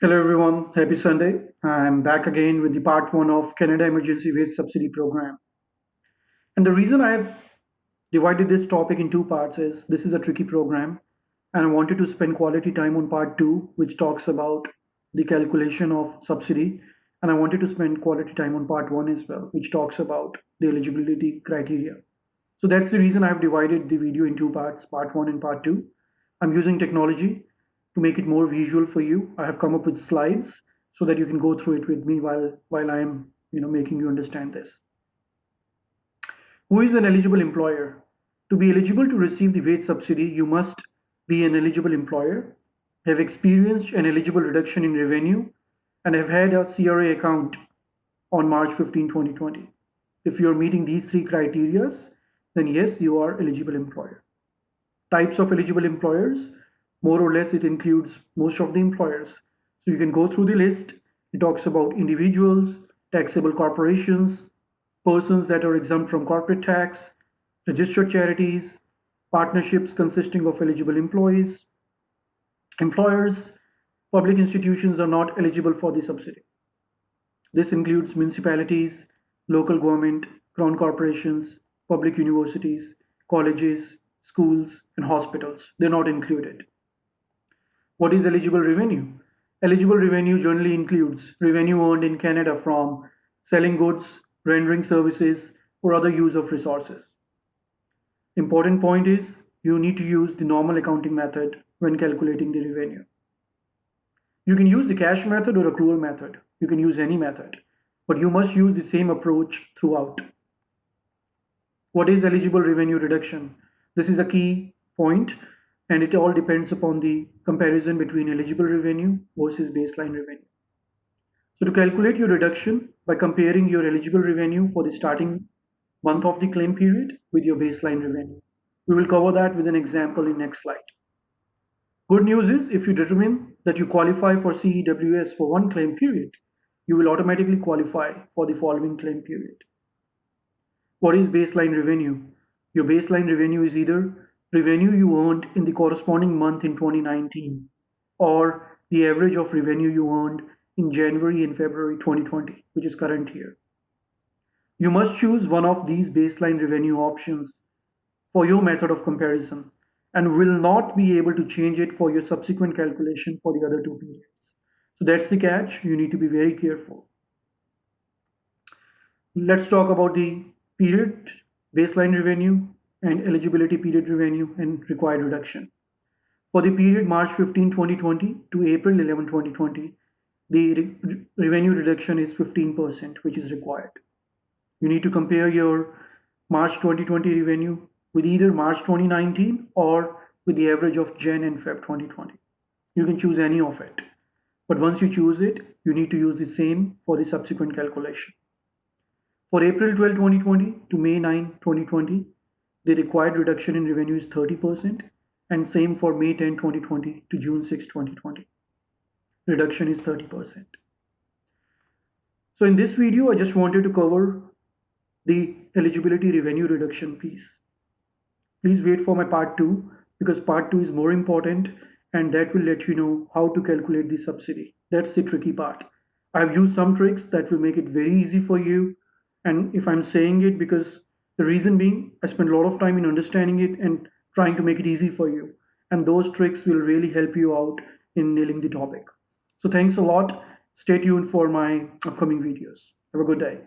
Hello everyone, happy Sunday. I'm back again with the part one of Canada Emergency Wage Subsidy Program. And the reason I've divided this topic in two parts is this is a tricky program, and I wanted to spend quality time on part two, which talks about the calculation of subsidy. And I wanted to spend quality time on part one as well, which talks about the eligibility criteria. So that's the reason I've divided the video in two parts, part one and part two. I'm using technology to make it more visual for you. I have come up with slides so that you can go through it with me while I am making you understand this. Who is an eligible employer? To be eligible to receive the wage subsidy, you must be an eligible employer, have experienced an eligible reduction in revenue, and have had a CRA account on March 15, 2020. If you're meeting these three criteria, then yes, you are eligible employer. Types of eligible employers, more or less it includes most of the employers. So you can go through the list. It talks about individuals, taxable corporations, persons that are exempt from corporate tax, registered charities, partnerships consisting of eligible employees, employers. Public institutions are not eligible for the subsidy. This includes municipalities, local government, crown corporations, public universities, colleges, schools, and hospitals. They're not included. What is eligible revenue? Eligible revenue generally includes revenue earned in Canada from selling goods, rendering services, or other use of resources. Important point is you need to use the normal accounting method when calculating the revenue. You can use the cash method or accrual method. You can use any method, but you must use the same approach throughout. What is eligible revenue reduction? This is a key point, and it all depends upon the comparison between eligible revenue versus baseline revenue. So to calculate your reduction by comparing your eligible revenue for the starting month of the claim period with your baseline revenue. We will cover that with an example in next slide. Good news is if you determine that you qualify for CEWS for one claim period, you will automatically qualify for the following claim period. What is baseline revenue? Your baseline revenue is either revenue you earned in the corresponding month in 2019 or the average of revenue you earned in January and February 2020, which is current year. You must choose one of these baseline revenue options for your method of comparison and will not be able to change it for your subsequent calculation for the other two periods. So that's the catch. You need to be very careful. Let's talk about the period, baseline revenue, and eligibility period revenue and required reduction. For the period March 15, 2020 to April 11, 2020, the revenue reduction is 15%, which is required. You need to compare your March 2020 revenue with either March 2019 or with the average of Jan and Feb 2020. You can choose any of it. But once you choose it, you need to use the same for the subsequent calculation. For April 12, 2020 to May 9, 2020, the required reduction in revenue is 30%, and same for May 10, 2020 to June 6, 2020. Reduction is 30%. So in this video, I just wanted to cover the eligibility revenue reduction piece. Please wait for my part two because part two is more important and that will let you know how to calculate the subsidy. That's the tricky part. I've used some tricks that will make it very easy for you. And if I'm saying it because the reason being, I spent a lot of time in understanding it and trying to make it easy for you. And those tricks will really help you out in nailing the topic. So thanks a lot. Stay tuned for my upcoming videos. Have a good day.